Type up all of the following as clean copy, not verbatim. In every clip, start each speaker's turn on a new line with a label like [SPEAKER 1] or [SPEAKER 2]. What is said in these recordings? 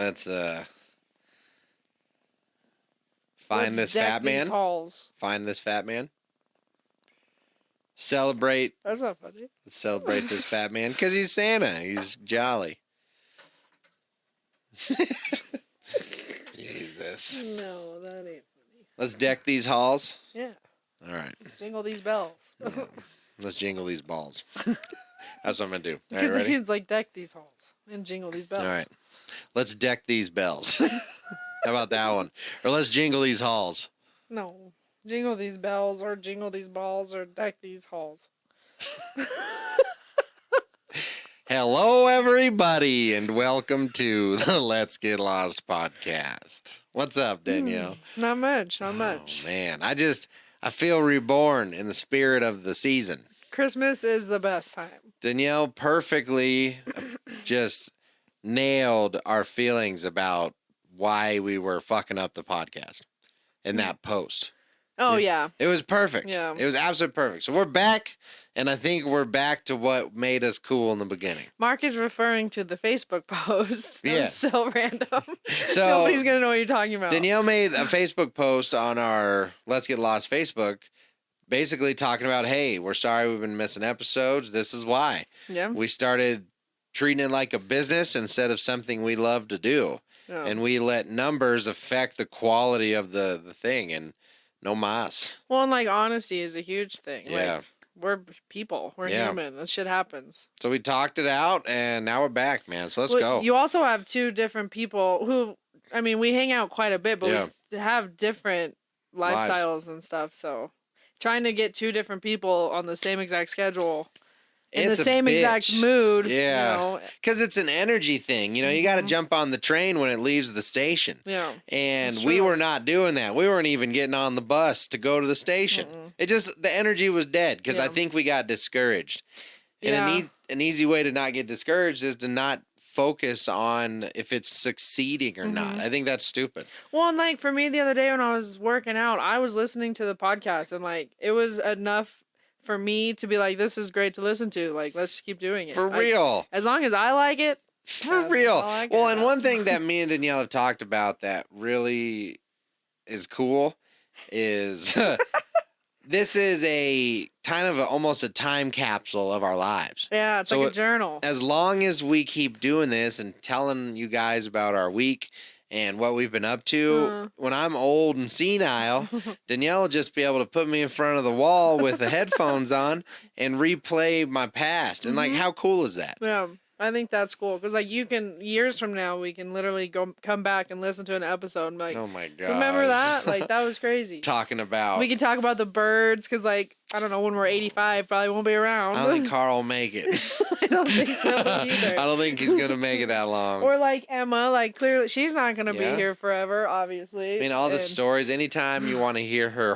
[SPEAKER 1] let's find this fat man.
[SPEAKER 2] Halls.
[SPEAKER 1] Find this fat man. Celebrate.
[SPEAKER 2] That's not funny.
[SPEAKER 1] Let's celebrate this fat man because he's Santa. He's jolly. Jesus.
[SPEAKER 2] No, that ain't funny.
[SPEAKER 1] Let's deck these halls.
[SPEAKER 2] Yeah.
[SPEAKER 1] All right.
[SPEAKER 2] Let's jingle these bells.
[SPEAKER 1] Yeah. Let's jingle these balls. That's what I'm going to do.
[SPEAKER 2] Because
[SPEAKER 1] All right,
[SPEAKER 2] the kids like deck these halls and jingle these bells.
[SPEAKER 1] All right. Let's deck these bells. How about that one? Or let's jingle these halls.
[SPEAKER 2] No. Jingle these bells or jingle these balls or deck these halls.
[SPEAKER 1] Hello, everybody, and welcome to the Let's Get Lost podcast. What's up, Danielle?
[SPEAKER 2] Not much. Not much.
[SPEAKER 1] Oh, man. I feel reborn in the spirit of the season.
[SPEAKER 2] Christmas is the best time.
[SPEAKER 1] Danielle perfectly just nailed our feelings about why we were fucking up the podcast in that post.
[SPEAKER 2] Oh, yeah.
[SPEAKER 1] It was perfect.
[SPEAKER 2] Yeah.
[SPEAKER 1] It was absolutely perfect. So we're back, and I think we're back to what made us cool in the beginning.
[SPEAKER 2] Mark is referring to the Facebook post. That was so random.
[SPEAKER 1] So
[SPEAKER 2] nobody's going to know what you're talking about.
[SPEAKER 1] Danielle made a Facebook post on our Let's Get Lost Facebook, basically talking about, hey, we're sorry we've been missing episodes. This is why.
[SPEAKER 2] Yeah.
[SPEAKER 1] We started treating it like a business instead of something we love to do.
[SPEAKER 2] Yeah.
[SPEAKER 1] And we let numbers affect the quality of the thing, and no mas.
[SPEAKER 2] Well, and like honesty is a huge thing.
[SPEAKER 1] Yeah.
[SPEAKER 2] Like, we're people. We're human. That shit happens.
[SPEAKER 1] So we talked it out, and now we're back, man. So let's go.
[SPEAKER 2] You also have two different people who, I mean, we hang out quite a bit, but we have different lifestyles and stuff. So trying to get two different people on the same exact schedule. In the same exact mood.
[SPEAKER 1] Yeah. Because it's an energy thing. You know, you got to jump on the train when it leaves the station.
[SPEAKER 2] Yeah.
[SPEAKER 1] And we were not doing that. We weren't even getting on the bus to go to the station. It just, the energy was dead because I think we got discouraged. And an easy way to not get discouraged is to not focus on if it's succeeding or not. I think that's stupid.
[SPEAKER 2] Well, and like for me the other day when I was working out, I was listening to the podcast and like it was enough for me to be like, this is great to listen to. Like, let's keep doing it.
[SPEAKER 1] For real.
[SPEAKER 2] As long as I like it.
[SPEAKER 1] For real. Well, and one thing that me and Danielle have talked about that really is cool is this is a kind of almost a time capsule of our lives.
[SPEAKER 2] Yeah, it's like a journal. As
[SPEAKER 1] long as we keep doing this and telling you guys about our week and what we've been up to, when I'm old and senile, Danielle will just be able to put me in front of the wall with the headphones on and replay my past. And like, how cool is that?
[SPEAKER 2] Yeah, I think that's cool. Because like you can, years from now, we can literally come back and listen to an episode and be like,
[SPEAKER 1] oh my God.
[SPEAKER 2] Remember that? Like, that was crazy.
[SPEAKER 1] Talking about.
[SPEAKER 2] We can talk about the birds because like, I don't know, when we're 85, probably won't be around.
[SPEAKER 1] I don't think Carl will make it.
[SPEAKER 2] I don't think so either.
[SPEAKER 1] I don't think he's going to make it that long.
[SPEAKER 2] Or like Emma, like clearly she's not going to be here forever, obviously.
[SPEAKER 1] I mean, all the stories, anytime you want to hear her,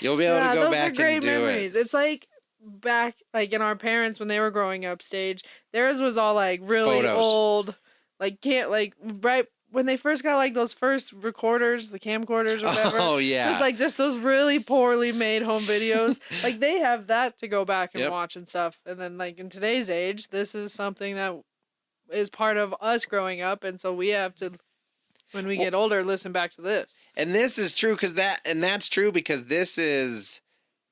[SPEAKER 1] you'll be able to go back and do it. Those are great memories.
[SPEAKER 2] It's like back like in our parents when they were growing up stage, theirs was all like really old, like right when they first got like those first recorders, the camcorders or whatever.
[SPEAKER 1] Oh yeah.
[SPEAKER 2] So it's like just those really poorly made home videos. Like they have that to go back and watch and stuff. And then like in today's age, this is something that is part of us growing up, and so we have to, when we get older, listen back to this.
[SPEAKER 1] And this is true that's true because this is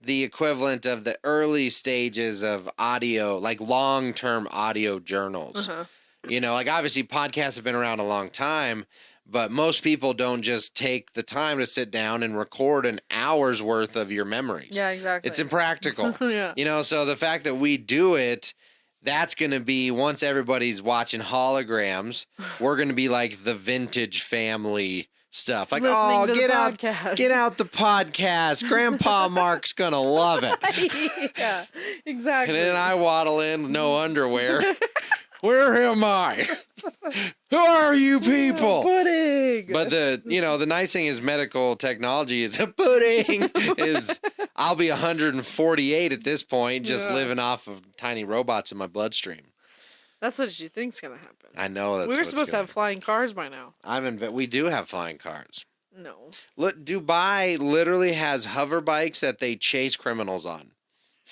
[SPEAKER 1] the equivalent of the early stages of audio, like long-term audio journals. You know, like obviously podcasts have been around a long time, but most people don't just take the time to sit down and record an hour's worth of your memories.
[SPEAKER 2] Yeah, exactly.
[SPEAKER 1] It's impractical.
[SPEAKER 2] Yeah.
[SPEAKER 1] You know, so the fact that we do it, that's going to be, once everybody's watching holograms, we're going to be like the vintage family stuff. Like,
[SPEAKER 2] listening
[SPEAKER 1] get out the podcast. Grandpa Mark's going to love it.
[SPEAKER 2] Yeah, exactly.
[SPEAKER 1] And then I waddle in with no underwear. Where am I? Who are you people?
[SPEAKER 2] Pudding.
[SPEAKER 1] But the nice thing is medical technology is pudding is I'll be 148 at this point, just living off of tiny robots in my bloodstream.
[SPEAKER 2] That's what you think's gonna happen.
[SPEAKER 1] I know that's.
[SPEAKER 2] We were supposed to have flying cars by now.
[SPEAKER 1] We do have flying cars.
[SPEAKER 2] No.
[SPEAKER 1] Look, Dubai literally has hoverbikes that they chase criminals on.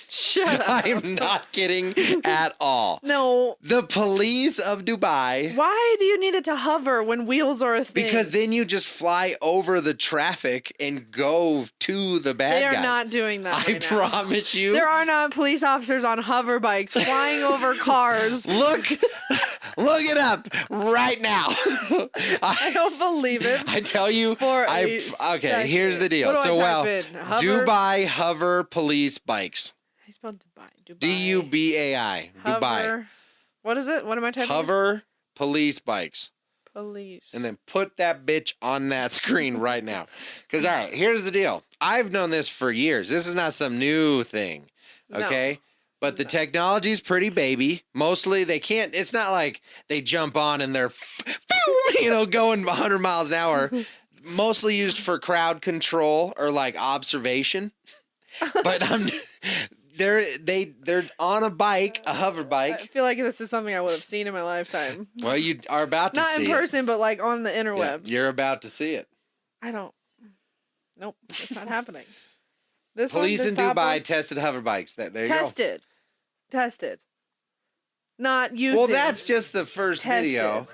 [SPEAKER 2] Shut up.
[SPEAKER 1] I'm not kidding at all.
[SPEAKER 2] No.
[SPEAKER 1] The police of Dubai.
[SPEAKER 2] Why do you need it to hover when wheels are a thing?
[SPEAKER 1] Because then you just fly over the traffic and go to the bad guys.
[SPEAKER 2] They are not doing that right now.
[SPEAKER 1] I promise you.
[SPEAKER 2] There are not police officers on hoverbikes flying over cars.
[SPEAKER 1] Look it up right now.
[SPEAKER 2] I don't believe it.
[SPEAKER 1] I tell you.
[SPEAKER 2] Okay,
[SPEAKER 1] second. Here's the deal. Dubai hover police bikes.
[SPEAKER 2] I spelled Dubai.
[SPEAKER 1] Dubai. Dubai.
[SPEAKER 2] What is it? What am I typing?
[SPEAKER 1] Hover police bikes.
[SPEAKER 2] Police.
[SPEAKER 1] And then put that bitch on that screen right now. Because, all right, here's the deal. I've known this for years. This is not some new thing. Okay? No. But the technology's pretty baby. Mostly they can't, it's not like they jump on and they're, going 100 miles an hour. Mostly used for crowd control or like observation. But they're on a bike, a hover bike.
[SPEAKER 2] I feel like this is something I would have seen in my lifetime.
[SPEAKER 1] Well, you are about to see it.
[SPEAKER 2] Not in person, but like on the interwebs.
[SPEAKER 1] Yeah, you're about to see it.
[SPEAKER 2] Nope, it's not happening.
[SPEAKER 1] Police in Dubai tested hover bikes. There you go.
[SPEAKER 2] Tested. Not used.
[SPEAKER 1] Well, that's just the first video.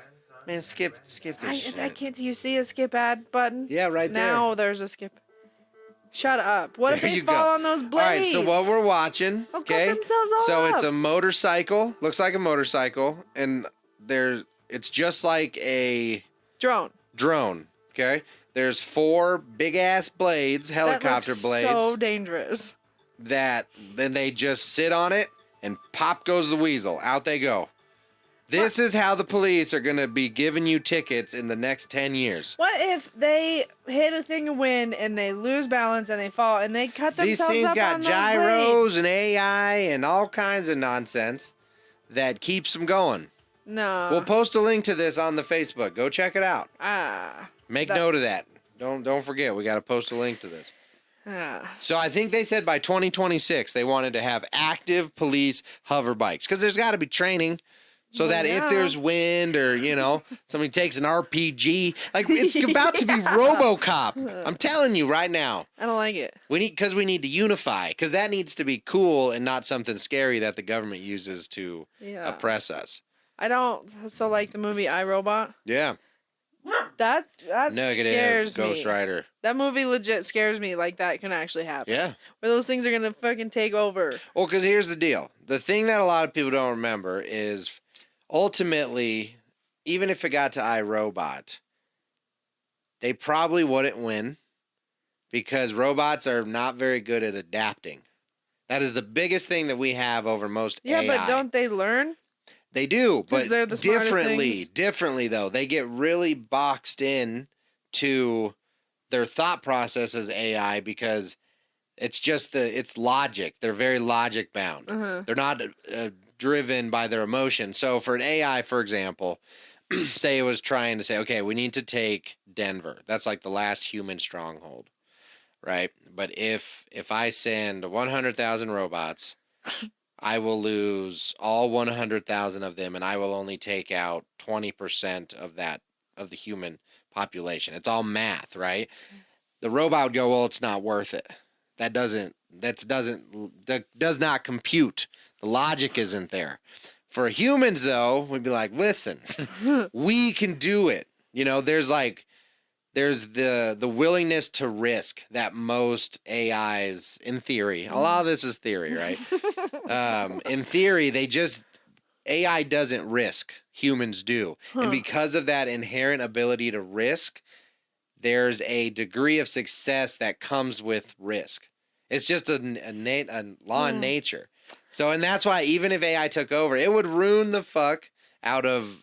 [SPEAKER 1] Man, skip this shit.
[SPEAKER 2] I can't. Do you see a skip ad button?
[SPEAKER 1] Yeah, right there.
[SPEAKER 2] Now there's a skip. Shut up. What if they fall on those blades?
[SPEAKER 1] All right, so what we're watching, okay?
[SPEAKER 2] Cut themselves all up.
[SPEAKER 1] It's a motorcycle. Looks like a motorcycle. And it's just like a... Drone, okay? There's 4 big-ass blades, helicopter blades.
[SPEAKER 2] So dangerous.
[SPEAKER 1] That then they just sit on it, and pop goes the weasel. Out they go. This is how the police are going to be giving you tickets in the next 10 years.
[SPEAKER 2] What if they hit a thing of wind and they lose balance and they fall and they cut themselves up on those blades? These things got gyros
[SPEAKER 1] and AI and all kinds of nonsense that keeps them going.
[SPEAKER 2] No.
[SPEAKER 1] We'll post a link to this on the Facebook. Go check it out. Make note of that. Don't forget, we got to post a link to this. So I think they said by 2026 they wanted to have active police hover bikes because there's got to be training. So that if there's wind or, somebody takes an RPG, like it's about to be RoboCop. I'm telling you right now.
[SPEAKER 2] I don't like it.
[SPEAKER 1] We need to unify because that needs to be cool and not something scary that the government uses to oppress us.
[SPEAKER 2] I don't. So like the movie iRobot?
[SPEAKER 1] Yeah.
[SPEAKER 2] That
[SPEAKER 1] Negative,
[SPEAKER 2] scares me.
[SPEAKER 1] Ghost Rider.
[SPEAKER 2] That movie legit scares me. Like that can actually happen.
[SPEAKER 1] Yeah.
[SPEAKER 2] Where those things are going to fucking take over.
[SPEAKER 1] Well, because here's the deal. The thing that a lot of people don't remember is ultimately, even if it got to iRobot, they probably wouldn't win because robots are not very good at adapting. That is the biggest thing that we have over most AI.
[SPEAKER 2] Yeah, but don't they learn?
[SPEAKER 1] They do, but
[SPEAKER 2] they're the
[SPEAKER 1] differently though. They get really boxed in to their thought process as AI because it's just it's logic. They're very logic bound. They're not driven by their emotion. So for an AI, for example, say it was trying to say, okay, we need to take Denver. That's like the last human stronghold, right? But if I send 100,000 robots, I will lose all 100,000 of them, and I will only take out 20% of the human population. It's all math, right? The robot would go, well, it's not worth it. That does not compute. The logic isn't there. For humans, though, we'd be like, listen, we can do it. There's the willingness to risk that most AIs, in theory, a lot of this is theory, right? In theory, AI doesn't risk, humans do. And because of that inherent ability to risk, there's a degree of success that comes with risk. It's just a law in nature. So, and that's why even if AI took over, it would ruin the fuck out of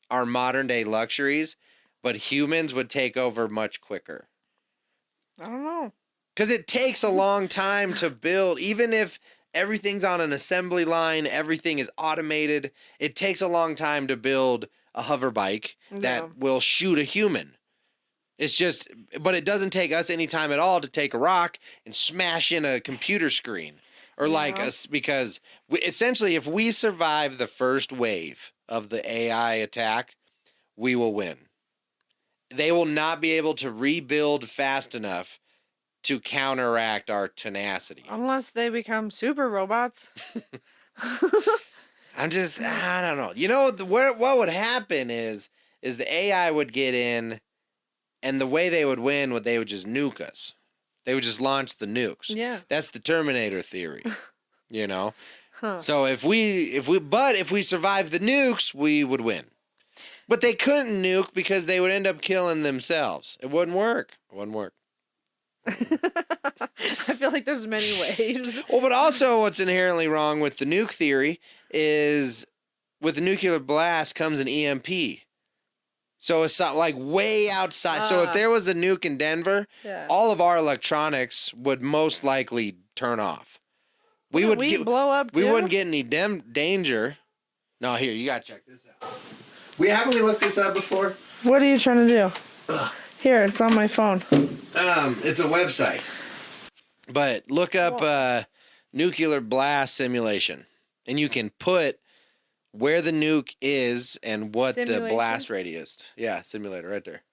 [SPEAKER 1] our modern day luxuries. But humans would take over much quicker.
[SPEAKER 2] I don't know.
[SPEAKER 1] Because it takes a long time to build. Even if everything's on an assembly line, everything is automated, it takes a long time to build a hover bike that will shoot a human. But it doesn't take us any time at all to take a rock and smash in a computer screen. Or because essentially if we survive the first wave of the AI attack, we will win. They will not be able to rebuild fast enough to counteract our tenacity.
[SPEAKER 2] Unless they become super robots.
[SPEAKER 1] I don't know. You know, what would happen is the AI would get in, and the way they would win would they would just nuke us. They would just launch the nukes.
[SPEAKER 2] Yeah.
[SPEAKER 1] That's the Terminator theory. You know?
[SPEAKER 2] Huh.
[SPEAKER 1] So if we survive the nukes, we would win. But they couldn't nuke because they would end up killing themselves. It wouldn't work.
[SPEAKER 2] I feel like there's many ways.
[SPEAKER 1] Well, but also what's inherently wrong with the nuke theory is with the nuclear blast comes an EMP. So it's not like way outside. So if there was a nuke in Denver, all of our electronics would most likely turn off. We would
[SPEAKER 2] blow up too?
[SPEAKER 1] We wouldn't get any danger. No, here, you gotta check this out. Haven't we looked this up before?
[SPEAKER 2] What are you trying to do? Ugh. Here, it's on my phone.
[SPEAKER 1] It's a website. But look up nuclear blast simulation. And you can put where the nuke is and what the blast radius. Yeah, simulator right there.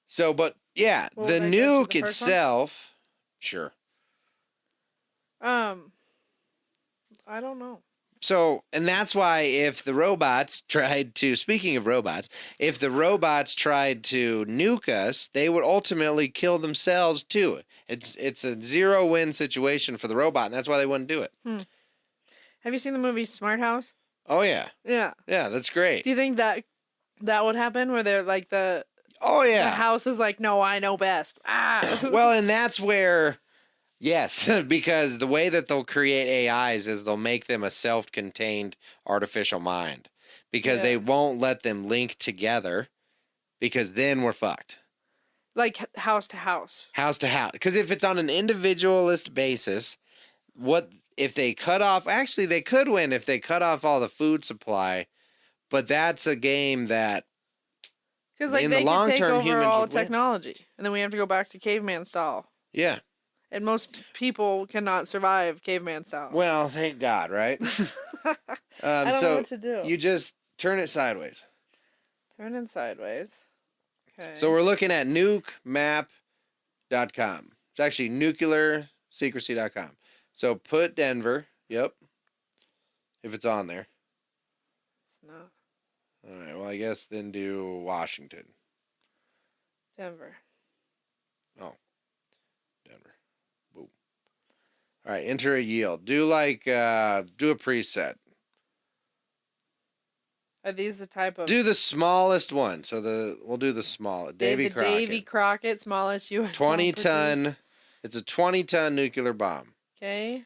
[SPEAKER 1] So, but yeah, the nuke itself, sure.
[SPEAKER 2] I don't know.
[SPEAKER 1] So, and that's why if the robots tried to, speaking of robots, if the robots tried to nuke us, they would ultimately kill themselves too. It's a 0-win situation for the robot, and that's why they wouldn't do it.
[SPEAKER 2] Have you seen the movie Smart House?
[SPEAKER 1] Oh, yeah.
[SPEAKER 2] Yeah.
[SPEAKER 1] Yeah, that's great.
[SPEAKER 2] Do you think that would happen where they're like the house is like, no, I know best.
[SPEAKER 1] Well, and that's where... Yes, because the way that they'll create AIs is they'll make them a self-contained artificial mind because they won't let them link together because then we're fucked.
[SPEAKER 2] Like house to house.
[SPEAKER 1] House to house. Because if it's on an individualist basis, what if they cut off... Actually, they could win if they cut off all the food supply, but that's a game that...
[SPEAKER 2] Because like, they could take over all technology, and then we have to go back to caveman style.
[SPEAKER 1] Yeah.
[SPEAKER 2] And most people cannot survive caveman style.
[SPEAKER 1] Well, thank God, right?
[SPEAKER 2] I don't know what to do.
[SPEAKER 1] You just turn it sideways.
[SPEAKER 2] Turn it sideways. Okay.
[SPEAKER 1] So we're looking at nukemap.com. It's actually nuclearsecrecy.com. So put Denver. Yep. If it's on there.
[SPEAKER 2] It's not.
[SPEAKER 1] All right. Well, I guess then do Washington.
[SPEAKER 2] Denver.
[SPEAKER 1] Oh. Denver. Boom. All right. Enter a yield. Do a preset.
[SPEAKER 2] Are these the type of...
[SPEAKER 1] Do the smallest one. So we'll do the smallest. Davy Crockett.
[SPEAKER 2] Davy Crockett, smallest U.S.
[SPEAKER 1] 20-ton. It's a 20-ton nuclear bomb.
[SPEAKER 2] Okay.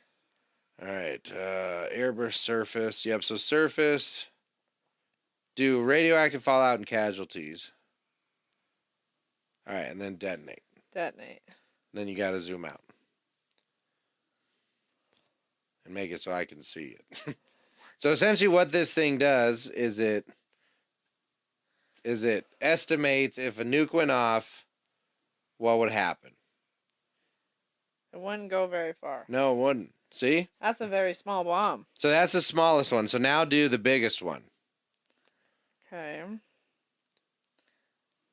[SPEAKER 1] All right. Airburst surface. Yep. So surface. Do radioactive fallout and casualties. All right. And then detonate.
[SPEAKER 2] Detonate.
[SPEAKER 1] Then you got to zoom out. And make it so I can see it. So essentially what this thing does is it estimates if a nuke went off, what would happen.
[SPEAKER 2] It wouldn't go very far.
[SPEAKER 1] No, it wouldn't. See?
[SPEAKER 2] That's a very small bomb.
[SPEAKER 1] So that's the smallest one. So now do the biggest one.
[SPEAKER 2] Okay.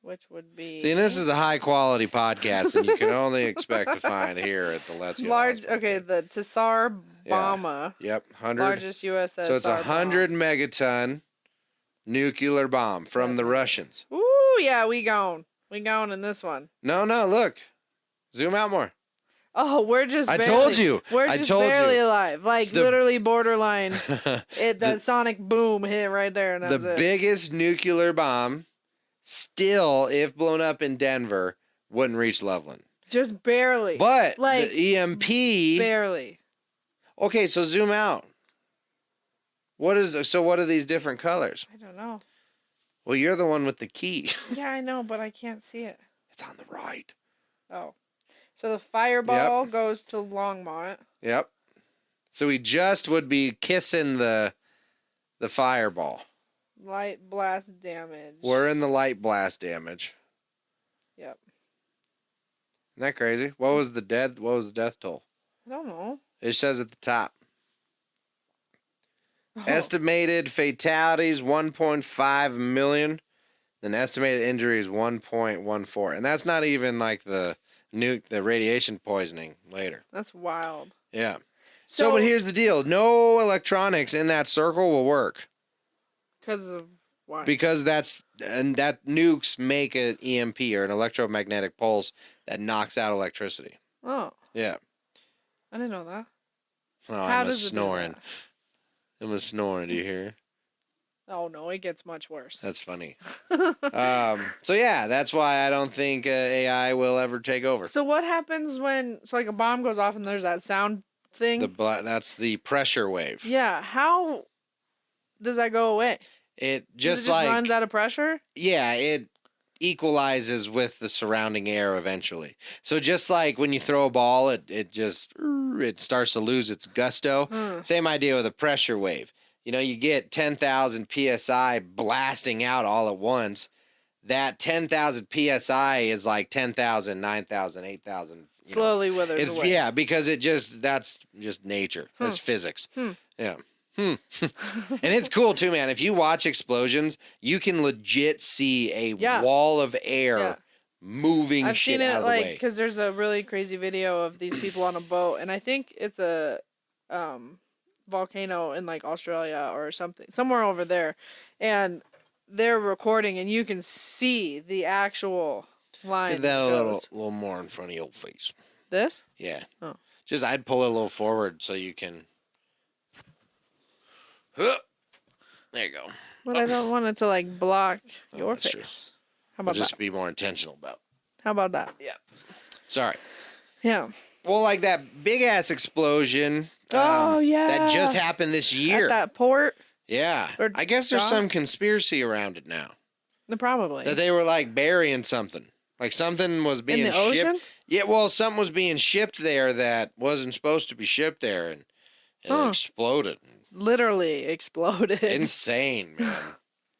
[SPEAKER 2] Which would be...
[SPEAKER 1] See, and this is a high-quality podcast, and you can only expect to find here at the Let's Get
[SPEAKER 2] Large,
[SPEAKER 1] Lost.
[SPEAKER 2] Okay, the Tsar Bomba.
[SPEAKER 1] Yeah. Yep, 100.
[SPEAKER 2] Largest USS.
[SPEAKER 1] So it's 100 megaton nuclear bomb from the Russians.
[SPEAKER 2] Ooh, yeah, we gone. We gone in this one.
[SPEAKER 1] No, look. Zoom out more.
[SPEAKER 2] Oh, we're just barely...
[SPEAKER 1] I told you.
[SPEAKER 2] We're just barely alive. Like, literally borderline. The sonic boom hit right there, and that's
[SPEAKER 1] the biggest nuclear bomb... Still, if blown up in Denver, wouldn't reach Loveland.
[SPEAKER 2] Just barely.
[SPEAKER 1] But the EMP...
[SPEAKER 2] Barely.
[SPEAKER 1] Okay, so zoom out. What are these different colors?
[SPEAKER 2] I don't know.
[SPEAKER 1] Well, you're the one with the key.
[SPEAKER 2] Yeah, I know, but I can't see it.
[SPEAKER 1] It's on the right.
[SPEAKER 2] Oh. So the fireball goes to Longmont.
[SPEAKER 1] Yep. So we just would be kissing the fireball.
[SPEAKER 2] Light blast damage.
[SPEAKER 1] We're in the light blast damage.
[SPEAKER 2] Yep.
[SPEAKER 1] Isn't that crazy? What was the death toll?
[SPEAKER 2] I don't know.
[SPEAKER 1] It says at the top.
[SPEAKER 2] Oh.
[SPEAKER 1] Estimated fatalities 1.5 million. Then estimated injuries 1.14. And that's not even like the the radiation poisoning later.
[SPEAKER 2] That's wild.
[SPEAKER 1] Yeah. So, but here's the deal. No electronics in that circle will work.
[SPEAKER 2] Because of why?
[SPEAKER 1] Because that nukes make an EMP or an electromagnetic pulse that knocks out electricity.
[SPEAKER 2] Oh.
[SPEAKER 1] Yeah.
[SPEAKER 2] I didn't know that.
[SPEAKER 1] Oh,
[SPEAKER 2] How
[SPEAKER 1] I'm
[SPEAKER 2] does
[SPEAKER 1] snoring. I'm snoring. Do you hear?
[SPEAKER 2] Oh, no, it gets much worse.
[SPEAKER 1] That's funny. So, yeah, that's why I don't think AI will ever take over.
[SPEAKER 2] So what happens when, like a bomb goes off and there's that sound thing?
[SPEAKER 1] That's the pressure wave.
[SPEAKER 2] Yeah. How does that go away?
[SPEAKER 1] It
[SPEAKER 2] just runs out of pressure?
[SPEAKER 1] Yeah, it equalizes with the surrounding air eventually. So just like when you throw a ball, it starts to lose its gusto. Same idea with a pressure wave. You know, you get 10,000 psi blasting out all at once. That 10,000 psi is like 10,000, 9,000, 8,000.
[SPEAKER 2] Slowly withers away.
[SPEAKER 1] Yeah, because that's just nature. That's physics. Yeah. And it's cool too, man. If you watch explosions, you can legit see a wall of air moving
[SPEAKER 2] I've
[SPEAKER 1] shit
[SPEAKER 2] seen it,
[SPEAKER 1] out of the way.
[SPEAKER 2] because there's a really crazy video of these people on a boat, and I think it's a volcano in like Australia or something, somewhere over there, and they're recording, and you can see the actual line.
[SPEAKER 1] Get that a little more in front of your face.
[SPEAKER 2] This?
[SPEAKER 1] Yeah.
[SPEAKER 2] Oh.
[SPEAKER 1] Just I'd pull it a little forward so you can. There you go.
[SPEAKER 2] But I don't want it to like block your face.
[SPEAKER 1] True.
[SPEAKER 2] How about
[SPEAKER 1] just be more intentional about.
[SPEAKER 2] How about that?
[SPEAKER 1] Yeah. Sorry.
[SPEAKER 2] Yeah.
[SPEAKER 1] Well, like that big ass explosion. That just happened this year.
[SPEAKER 2] At that port.
[SPEAKER 1] Yeah. I guess there's some conspiracy around it now.
[SPEAKER 2] Probably.
[SPEAKER 1] That they were like burying something. Like something was being
[SPEAKER 2] in the
[SPEAKER 1] shipped.
[SPEAKER 2] Ocean?
[SPEAKER 1] Yeah, well, something was being shipped there that wasn't supposed to be shipped there, and it exploded.
[SPEAKER 2] Literally exploded.
[SPEAKER 1] Insane, man.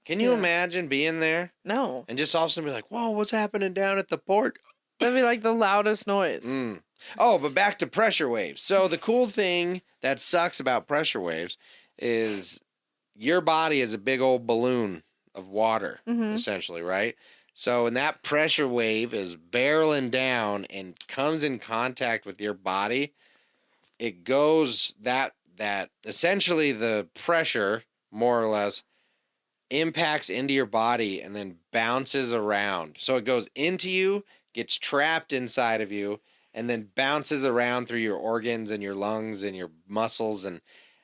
[SPEAKER 1] Can you imagine being there?
[SPEAKER 2] No.
[SPEAKER 1] And just all of a sudden be like, whoa, what's happening down at the port?
[SPEAKER 2] That'd be like the loudest noise.
[SPEAKER 1] Oh, but back to pressure waves. So the cool thing that sucks about pressure waves is your body is a big old balloon of water, essentially, right? So when that pressure wave is barreling down and comes in contact with your body, it goes that essentially the pressure, more or less, impacts into your body and then bounces around. So it goes into you, gets trapped inside of you, and then bounces around through your organs and your lungs and your muscles, and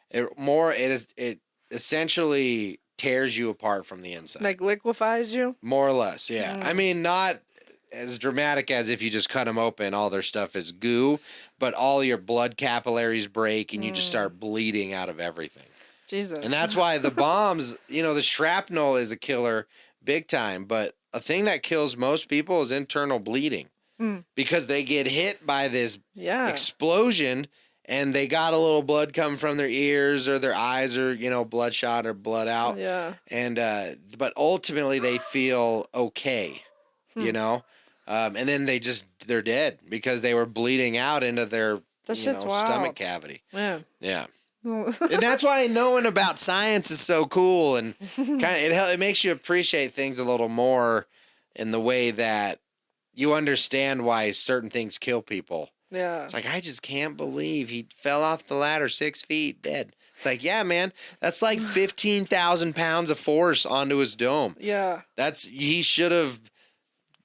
[SPEAKER 1] it essentially tears you apart from the inside.
[SPEAKER 2] Like liquefies you?
[SPEAKER 1] More or less, yeah. I mean, not as dramatic as if you just cut them open, all their stuff is goo, but all your blood capillaries break and you just start bleeding out of everything.
[SPEAKER 2] Jesus.
[SPEAKER 1] And that's why the bombs, the shrapnel is a killer big time, but a thing that kills most people is internal bleeding because they get hit by this explosion and they got a little blood coming from their ears or their eyes or, bloodshot or blood out.
[SPEAKER 2] Yeah.
[SPEAKER 1] And, but ultimately they feel okay, and then they're dead because they were bleeding out into their, stomach cavity.
[SPEAKER 2] Yeah.
[SPEAKER 1] Yeah. And that's why knowing about science is so cool, and it makes you appreciate things a little more in the way that you understand why certain things kill people.
[SPEAKER 2] Yeah.
[SPEAKER 1] It's like, I just can't believe he fell off the ladder 6 feet dead. It's like, yeah, man, that's like 15,000 pounds of force onto his dome.
[SPEAKER 2] Yeah.
[SPEAKER 1] He should have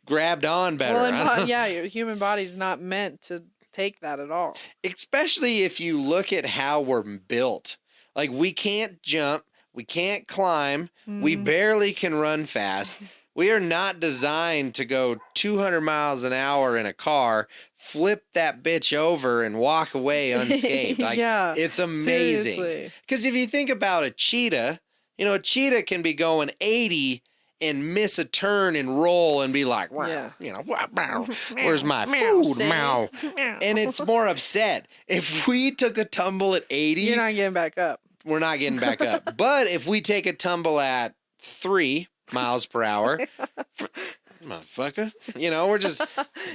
[SPEAKER 1] grabbed on better.
[SPEAKER 2] Well, your human body's not meant to take that at all.
[SPEAKER 1] Especially if you look at how we're built. Like, we can't jump, we can't climb, we barely can run fast. We are not designed to go 200 miles an hour in a car, flip that bitch over, and walk away unscathed. Like, it's amazing. Because if you think about a cheetah, a cheetah can be going 80 and miss a turn and roll and be like, where's my food? Meow. And it's more upset. If we took a tumble at 80,
[SPEAKER 2] you're not getting back up.
[SPEAKER 1] We're not getting back up. But if we take a tumble at 3 miles per hour, motherfucker. You know, we're just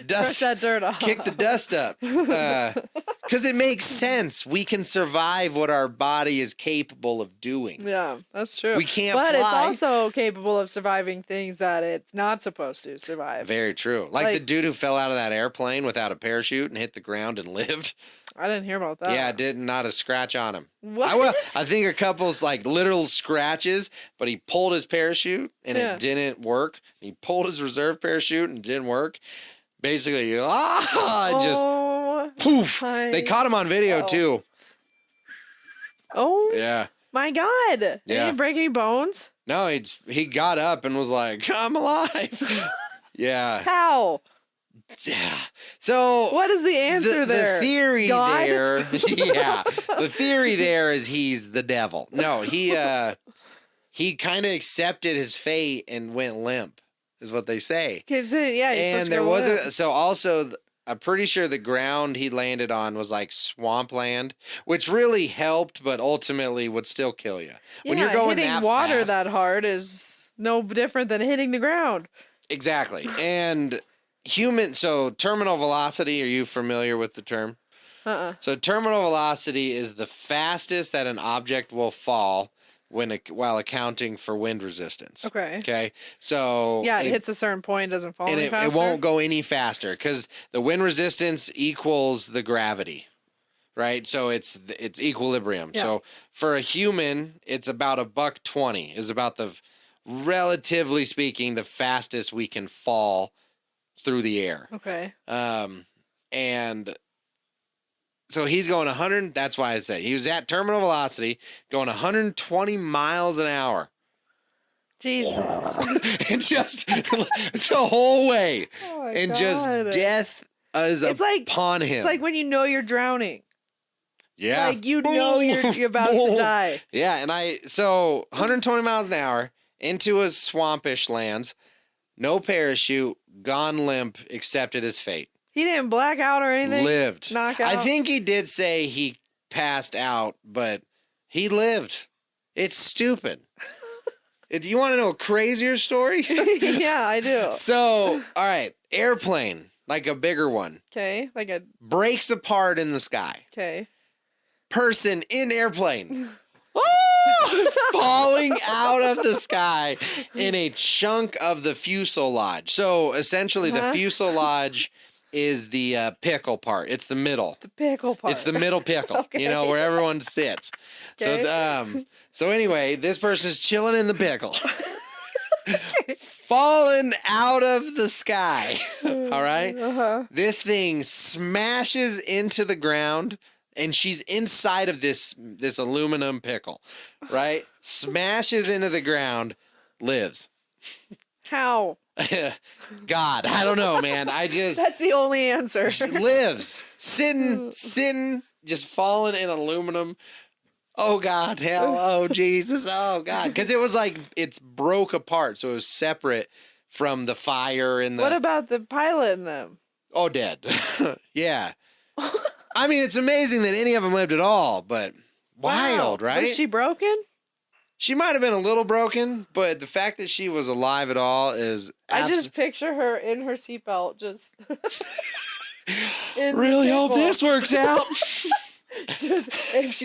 [SPEAKER 2] Brush that dirt off.
[SPEAKER 1] kick the dust up. Because it makes sense. We can survive what our body is capable of doing.
[SPEAKER 2] Yeah, that's true.
[SPEAKER 1] We can't
[SPEAKER 2] but
[SPEAKER 1] fly.
[SPEAKER 2] it's also capable of surviving things that it's not supposed to survive.
[SPEAKER 1] Very true. Like the dude who fell out of that airplane without a parachute and hit the ground and lived.
[SPEAKER 2] I didn't hear about that.
[SPEAKER 1] Yeah, not a scratch on him.
[SPEAKER 2] What?
[SPEAKER 1] I think a couple like literal scratches, but he pulled his parachute and it didn't work. He pulled his reserve parachute and it didn't work. Basically, just poof. They caught him on video too.
[SPEAKER 2] Oh.
[SPEAKER 1] Yeah.
[SPEAKER 2] My God. They didn't break any bones?
[SPEAKER 1] No, he got up and was like, I'm alive. Yeah.
[SPEAKER 2] How?
[SPEAKER 1] Yeah. So
[SPEAKER 2] what is the answer there?
[SPEAKER 1] The theory
[SPEAKER 2] God?
[SPEAKER 1] there, yeah. The theory there is he's the devil. No, he kind of accepted his fate and went limp, is what they say.
[SPEAKER 2] Yeah.
[SPEAKER 1] And there was I'm pretty sure the ground he landed on was like swampland, which really helped, but ultimately would still kill you. When you're going
[SPEAKER 2] hitting
[SPEAKER 1] that
[SPEAKER 2] water
[SPEAKER 1] fast,
[SPEAKER 2] that hard is no different than hitting the ground.
[SPEAKER 1] Exactly. And so terminal velocity, are you familiar with the term? So terminal velocity is the fastest that an object will fall while accounting for wind resistance. Okay. So
[SPEAKER 2] yeah, it hits a certain point, doesn't fall any faster.
[SPEAKER 1] It won't go any faster because the wind resistance equals the gravity, right? So it's equilibrium. Yeah. So for a human, it's about $1.20 is about the, relatively speaking, the fastest we can fall through the air.
[SPEAKER 2] Okay.
[SPEAKER 1] And so he's going 100. That's why I said he was at terminal velocity, going 120 miles an hour.
[SPEAKER 2] Jesus.
[SPEAKER 1] And just the whole way.
[SPEAKER 2] Oh
[SPEAKER 1] and
[SPEAKER 2] God.
[SPEAKER 1] Just death is upon him.
[SPEAKER 2] It's like when you know you're drowning.
[SPEAKER 1] Yeah.
[SPEAKER 2] Like you know you're about to die.
[SPEAKER 1] Yeah. And so 120 miles an hour into a swampish lands, no parachute, gone limp, accepted his fate.
[SPEAKER 2] He didn't black out or anything?
[SPEAKER 1] Lived.
[SPEAKER 2] Knock out?
[SPEAKER 1] I think he did say he passed out, but he lived. It's stupid. Do you want to know a crazier story?
[SPEAKER 2] Yeah, I do.
[SPEAKER 1] So, all right, airplane, like a bigger one.
[SPEAKER 2] Okay,
[SPEAKER 1] breaks apart in the sky.
[SPEAKER 2] Okay.
[SPEAKER 1] Person in airplane. Falling out of the sky in a chunk of the fuselage. So essentially the fuselage is the pickle part. It's the middle.
[SPEAKER 2] The pickle part.
[SPEAKER 1] It's the middle pickle,
[SPEAKER 2] Okay.
[SPEAKER 1] where everyone sits. Okay. So anyway, this person's chilling in the pickle. Falling out of the sky. All right?
[SPEAKER 2] Uh-huh.
[SPEAKER 1] This thing smashes into the ground. And she's inside of this aluminum pickle, right? Smashes into the ground, lives.
[SPEAKER 2] How?
[SPEAKER 1] God, I don't know, man.
[SPEAKER 2] That's the only answer.
[SPEAKER 1] Lives. Sitting, just falling in aluminum. Oh, God, hell, oh, Jesus, oh, God. Because it was like, it's broke apart, so it was separate from the fire and the...
[SPEAKER 2] What about the pilot and them?
[SPEAKER 1] Oh, dead. Yeah. I mean, it's amazing that any of them lived at all, but wild, right?
[SPEAKER 2] Was she broken?
[SPEAKER 1] She might have been a little broken, but the fact that she was alive at all is...
[SPEAKER 2] I just picture her in her seatbelt, just...
[SPEAKER 1] really hope this works out.
[SPEAKER 2] If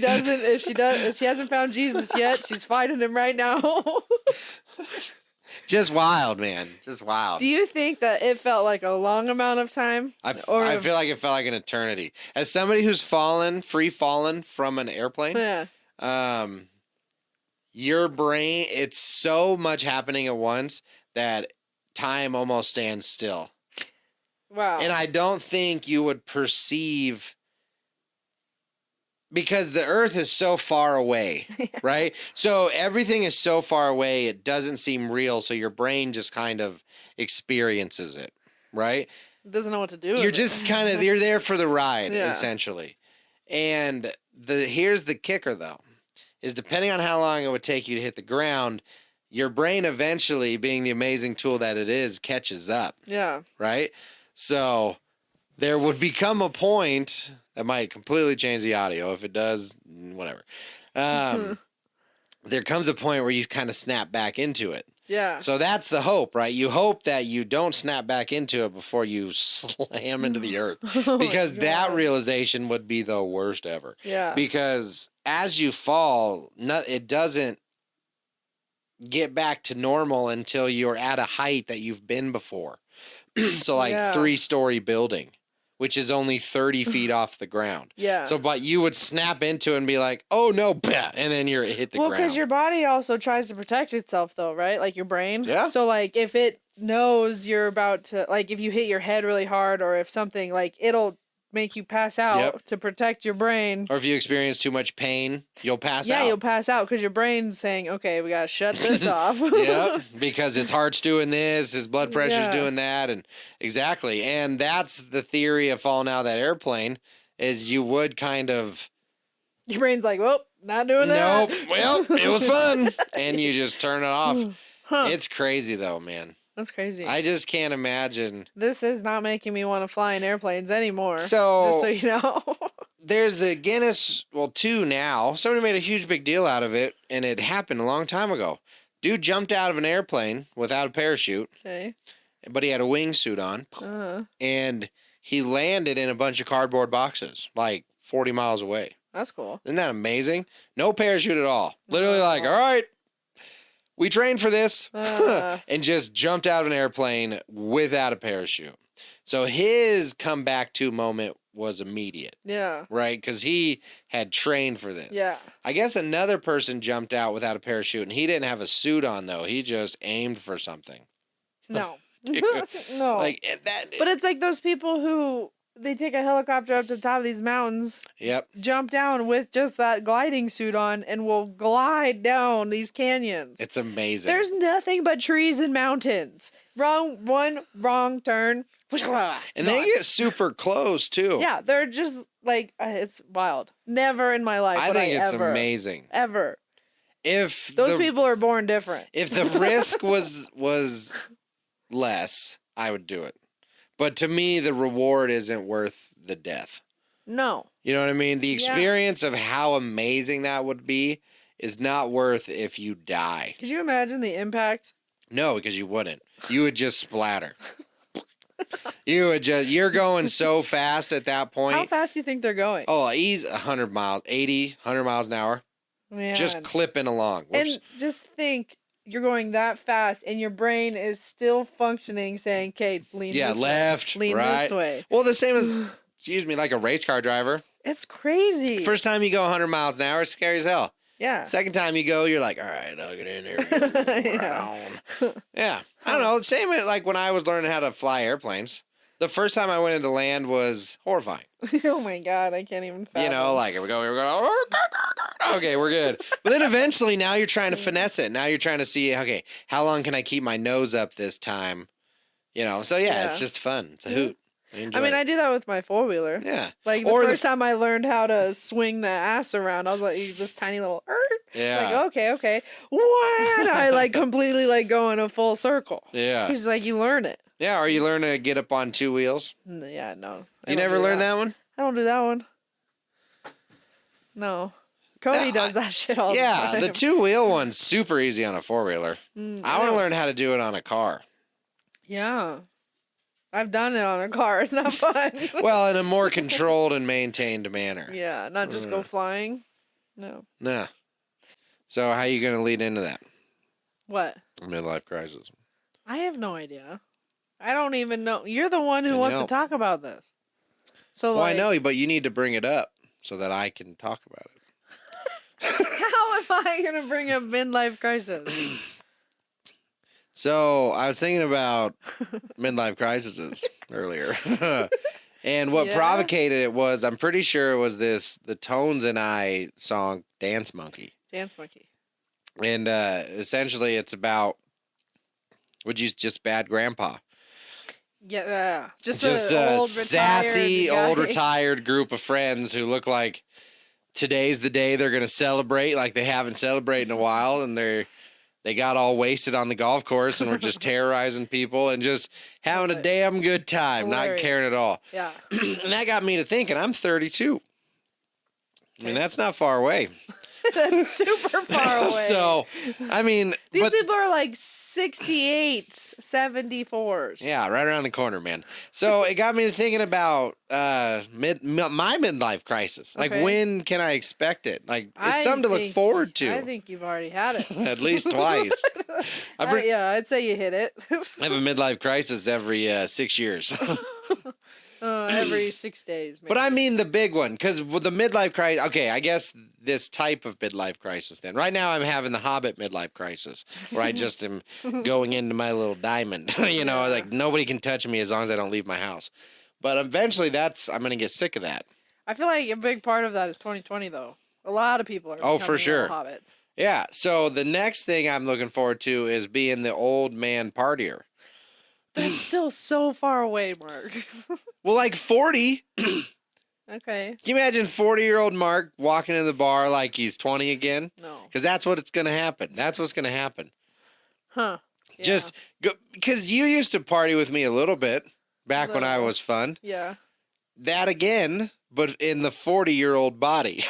[SPEAKER 2] she hasn't found Jesus yet, she's finding him right now.
[SPEAKER 1] Just wild, man. Just wild.
[SPEAKER 2] Do you think that it felt like a long amount of time?
[SPEAKER 1] I feel like it felt like an eternity. As somebody who's free fallen from an airplane, your brain, it's so much happening at once that time almost stands still.
[SPEAKER 2] Wow.
[SPEAKER 1] And I don't think you would perceive... Because the earth is so far away, right? So everything is so far away, it doesn't seem real. So your brain just kind of experiences it, right?
[SPEAKER 2] It doesn't know what to do.
[SPEAKER 1] You're just you're there for the ride, essentially. And here's the kicker, though, is depending on how long it would take you to hit the ground, your brain eventually, being the amazing tool that it is, catches up.
[SPEAKER 2] Yeah.
[SPEAKER 1] Right? So there would become a point... That might completely change the audio. If it does, whatever. There comes a point where you kind of snap back into it.
[SPEAKER 2] Yeah.
[SPEAKER 1] So that's the hope, right? You hope that you don't snap back into it before you slam into the earth, because that realization would be the worst ever.
[SPEAKER 2] Yeah.
[SPEAKER 1] Because as you fall, it doesn't get back to normal until you're at a height that you've been before. So like 3-story building, which is only 30 feet off the ground.
[SPEAKER 2] Yeah.
[SPEAKER 1] So, but you would snap into it and be like, oh no, and then you're hit the ground.
[SPEAKER 2] Well, because your body also tries to protect itself though, right? Like your brain.
[SPEAKER 1] Yeah.
[SPEAKER 2] So like if it knows you're about to, like if you hit your head really hard or if something, like it'll make you pass out to protect your brain.
[SPEAKER 1] Or if you experience too much pain, you'll pass out.
[SPEAKER 2] Yeah, you'll pass out because your brain's saying, okay, we got to shut this off.
[SPEAKER 1] Yep, because his heart's doing this, his blood pressure's doing that, and exactly. And that's the theory of falling out of that airplane, is you would kind of...
[SPEAKER 2] Your brain's like, well, not doing that.
[SPEAKER 1] Nope, well, it was fun. And you just turn it off. It's crazy though, man.
[SPEAKER 2] That's crazy.
[SPEAKER 1] I just can't imagine.
[SPEAKER 2] This is not making me want to fly in airplanes anymore.
[SPEAKER 1] So,
[SPEAKER 2] just so you know.
[SPEAKER 1] There's a Guinness, 2 now. Somebody made a huge big deal out of it, and it happened a long time ago. Dude jumped out of an airplane without a parachute.
[SPEAKER 2] Okay.
[SPEAKER 1] But he had a wingsuit on. And he landed in a bunch of cardboard boxes, like 40 miles away.
[SPEAKER 2] That's cool.
[SPEAKER 1] Isn't that amazing? No parachute at all. Literally like, all right, we trained for this. And just jumped out of an airplane without a parachute. So his come back to moment was immediate.
[SPEAKER 2] Yeah.
[SPEAKER 1] Right? Because he had trained for this.
[SPEAKER 2] Yeah.
[SPEAKER 1] I guess another person jumped out without a parachute, and he didn't have a suit on, though. He just aimed for something.
[SPEAKER 2] No.
[SPEAKER 1] No. Like that.
[SPEAKER 2] But it's like those people who they take a helicopter up to the top of these mountains.
[SPEAKER 1] Yep.
[SPEAKER 2] Jump down with just that gliding suit on and will glide down these canyons.
[SPEAKER 1] It's amazing.
[SPEAKER 2] There's nothing but trees and mountains. Wrong turn.
[SPEAKER 1] And they get super close too.
[SPEAKER 2] Yeah, they're just like it's wild. Never in my life.
[SPEAKER 1] I think it's amazing.
[SPEAKER 2] Ever.
[SPEAKER 1] If
[SPEAKER 2] those people are born different.
[SPEAKER 1] If the risk was less, I would do it. But to me, the reward isn't worth the death.
[SPEAKER 2] No.
[SPEAKER 1] You know what I mean? The experience of how amazing that would be is not worth if you die.
[SPEAKER 2] Could you imagine the impact?
[SPEAKER 1] No, because you wouldn't. You would just splatter. You're going so fast at that point.
[SPEAKER 2] How fast do you think they're going?
[SPEAKER 1] Oh, he's 100 miles, 80, 100 miles an hour.
[SPEAKER 2] Man.
[SPEAKER 1] Just clipping along. Whoops.
[SPEAKER 2] And just think, you're going that fast and your brain is still functioning saying, okay, lean this
[SPEAKER 1] left,
[SPEAKER 2] way. Lean
[SPEAKER 1] right.
[SPEAKER 2] this way.
[SPEAKER 1] Well, the same as, excuse me, like a race car driver.
[SPEAKER 2] It's crazy.
[SPEAKER 1] First time you go 100 miles an hour, it's scary as hell.
[SPEAKER 2] Yeah.
[SPEAKER 1] Second time you go, you're like, all right, I'll get in there. Yeah. I don't know. Same like when I was learning how to fly airplanes. The first time I went into land was horrifying.
[SPEAKER 2] Oh my God, I can't even fathom.
[SPEAKER 1] You know, like here we go. Okay, we're good. But then eventually now you're trying to finesse it. Now you're trying to see, okay, how long can I keep my nose up this time? You know, so yeah. It's just fun. It's a hoot.
[SPEAKER 2] I do that with my 4-wheeler.
[SPEAKER 1] Yeah.
[SPEAKER 2] Like the first time I learned how to swing the ass around, I was like, this tiny little, like, okay. When I like completely like go in a full circle.
[SPEAKER 1] Yeah.
[SPEAKER 2] Because like you learn it.
[SPEAKER 1] Yeah, or you learn to get up on 2 wheels.
[SPEAKER 2] Yeah, no.
[SPEAKER 1] You never learned that one?
[SPEAKER 2] I don't do that one. No. Cody does that shit all the time.
[SPEAKER 1] Yeah, the 2-wheel one's super easy on a 4-wheeler. I want to learn how to do it on a car.
[SPEAKER 2] Yeah. I've done it on a car. It's not fun.
[SPEAKER 1] Well, in a more controlled and maintained manner.
[SPEAKER 2] Yeah, not just go flying. No.
[SPEAKER 1] Nah. So how are you going to lead into that?
[SPEAKER 2] What?
[SPEAKER 1] Midlife crisis.
[SPEAKER 2] I have no idea. I don't even know. You're the one who wants to talk about this. So
[SPEAKER 1] I know, but you need to bring it up so that I can talk about it.
[SPEAKER 2] How am I going to bring up midlife crisis?
[SPEAKER 1] So I was thinking about midlife crises earlier. And what provocated it was, I'm pretty sure it was the Tones and I song, Dance Monkey.
[SPEAKER 2] Dance Monkey.
[SPEAKER 1] And essentially it's about, just bad grandpa.
[SPEAKER 2] Yeah, just
[SPEAKER 1] a
[SPEAKER 2] old,
[SPEAKER 1] sassy, old retired group of friends who look like today's the day they're going to celebrate like they haven't celebrated in a while. And they got all wasted on the golf course and were just terrorizing people and just having a damn good time, not caring at all.
[SPEAKER 2] Yeah.
[SPEAKER 1] And that got me to thinking, I'm 32. I mean, that's not far away.
[SPEAKER 2] That's super far away.
[SPEAKER 1] So, I mean,
[SPEAKER 2] these people are like 68s, 74s.
[SPEAKER 1] Yeah, right around the corner, man. So it got me to thinking about my midlife crisis. Like, when can I expect it? Like, it's something to look forward to.
[SPEAKER 2] I think you've already had it.
[SPEAKER 1] At least twice.
[SPEAKER 2] Yeah, I'd say you hit it.
[SPEAKER 1] I have a midlife crisis every 6 years.
[SPEAKER 2] Every 6 days. Maybe.
[SPEAKER 1] But I mean the big one, because with the midlife crisis, okay, I guess this type of midlife crisis then. Right now I'm having the Hobbit midlife crisis, where I just am going into my little diamond. Like nobody can touch me as long as I don't leave my house. But eventually I'm going to get sick of that.
[SPEAKER 2] I feel like a big part of that is 2020, though. A lot of people are
[SPEAKER 1] for sure.
[SPEAKER 2] hobbits.
[SPEAKER 1] Yeah, so the next thing I'm looking forward to is being the old man partier.
[SPEAKER 2] That's still so far away, Mark.
[SPEAKER 1] Well, like 40.
[SPEAKER 2] Okay.
[SPEAKER 1] Can you imagine 40-year-old Mark walking in the bar like he's 20 again?
[SPEAKER 2] No.
[SPEAKER 1] Because that's what's going to happen. That's what's going to happen.
[SPEAKER 2] Huh. Yeah.
[SPEAKER 1] Just because you used to party with me a little bit back when I was fun.
[SPEAKER 2] Yeah.
[SPEAKER 1] That again, but in the 40-year-old body.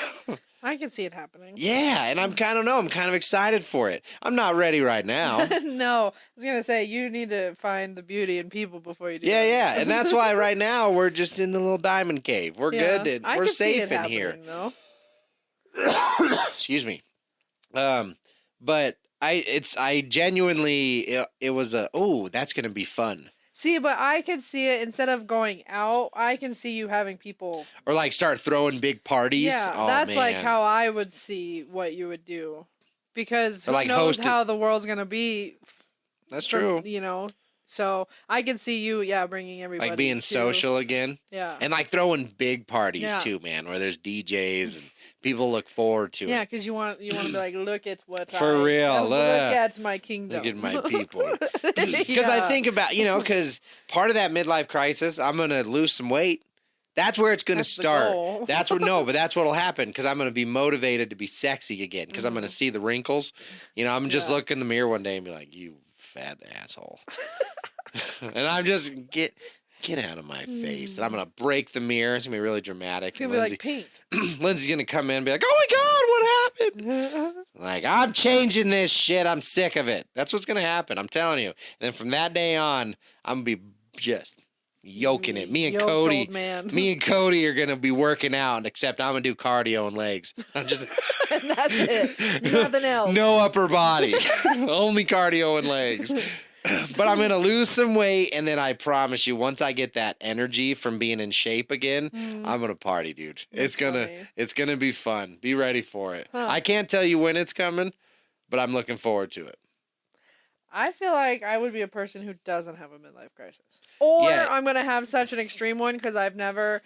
[SPEAKER 2] I can see it happening.
[SPEAKER 1] Yeah, and I'm kind of excited for it. I'm not ready right now.
[SPEAKER 2] No, I was going to say, you need to find the beauty in people before you do that.
[SPEAKER 1] Yeah, and that's why right now we're just in the little diamond cave. We're good, and we're safe in here.
[SPEAKER 2] Though.
[SPEAKER 1] Excuse me. But I genuinely, it was that's going to be fun.
[SPEAKER 2] See, but I could see it instead of going out. I can see you having people
[SPEAKER 1] or like start throwing big parties.
[SPEAKER 2] Yeah, that's like how I would see what you would do, because who
[SPEAKER 1] like
[SPEAKER 2] knows how the world's gonna be.
[SPEAKER 1] That's true.
[SPEAKER 2] So I can see you, bringing everybody
[SPEAKER 1] like being social again.
[SPEAKER 2] Yeah,
[SPEAKER 1] and like throwing big parties too, man, where there's DJs and people look forward to it.
[SPEAKER 2] Yeah, because you want to be like, look at what
[SPEAKER 1] for real.
[SPEAKER 2] Look at my kingdom.
[SPEAKER 1] Look at my people. Because I think about because part of that midlife crisis, I'm gonna lose some weight. That's where it's gonna start. That's what'll happen, because I'm gonna be motivated to be sexy again, because I'm gonna see the wrinkles. I'm just look in the mirror one day and be like, you fat asshole. And I'm just get out of my face. And I'm gonna break the mirror. It's gonna be really dramatic.
[SPEAKER 2] It's gonna be like pink.
[SPEAKER 1] Lindsay's gonna come in and be like, oh my God, what happened? Like, I'm changing this shit. I'm sick of it. That's what's gonna happen. I'm telling you. And then from that day on, I'm gonna be just yoking it. Me and Cody are gonna be working out, except I'm gonna do cardio and legs. I'm just
[SPEAKER 2] and that's it. Nothing else.
[SPEAKER 1] No upper body. Only cardio and legs. But I'm gonna lose some weight, and then I promise you, once I get that energy from being in shape again, I'm gonna party, dude. It's gonna be fun. Be ready for it. I can't tell you when it's coming, but I'm looking forward to it.
[SPEAKER 2] I feel like I would be a person who doesn't have a midlife crisis, or I'm gonna have such an extreme one because I've never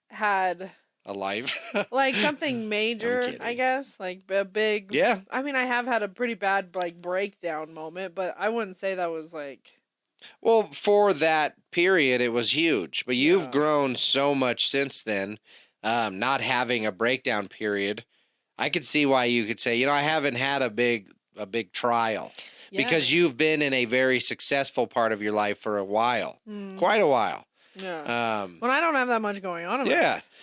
[SPEAKER 2] had
[SPEAKER 1] a life
[SPEAKER 2] like something major. I guess like a big.
[SPEAKER 1] Yeah.
[SPEAKER 2] I mean, I have had a pretty bad like breakdown moment, but I wouldn't say that was like.
[SPEAKER 1] Well, for that period, it was huge, but you've grown so much since then. Not having a breakdown period, I could see why you could say, I haven't had a big trial. Yeah. Because you've been in a very successful part of your life for a while, quite a while.
[SPEAKER 2] Yeah. When I don't have that much going on.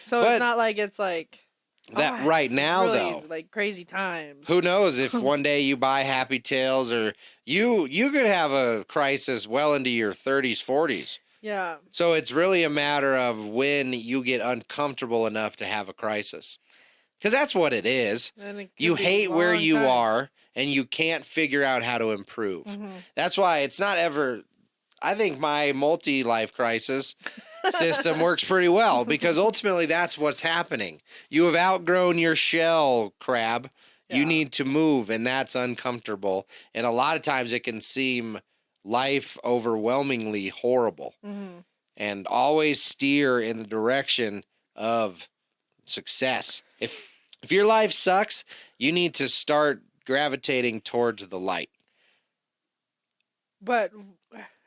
[SPEAKER 2] So it's not like it's like
[SPEAKER 1] that right now,
[SPEAKER 2] really,
[SPEAKER 1] though.
[SPEAKER 2] Like crazy times.
[SPEAKER 1] Who knows if one day you buy Happy Tails, or you could have a crisis well into your 30s, 40s.
[SPEAKER 2] Yeah.
[SPEAKER 1] So it's really a matter of when you get uncomfortable enough to have a crisis. Because that's what it is. You hate where you are, and you can't figure out how to improve. Mm-hmm. That's why it's not ever... I think my multi-life crisis system works pretty well, because ultimately that's what's happening. You have outgrown your shell, crab. Yeah. You need to move, and that's uncomfortable. And a lot of times it can seem life overwhelmingly horrible. Mm-hmm. And always steer in the direction of success. If your life sucks, you need to start gravitating towards the light.
[SPEAKER 2] But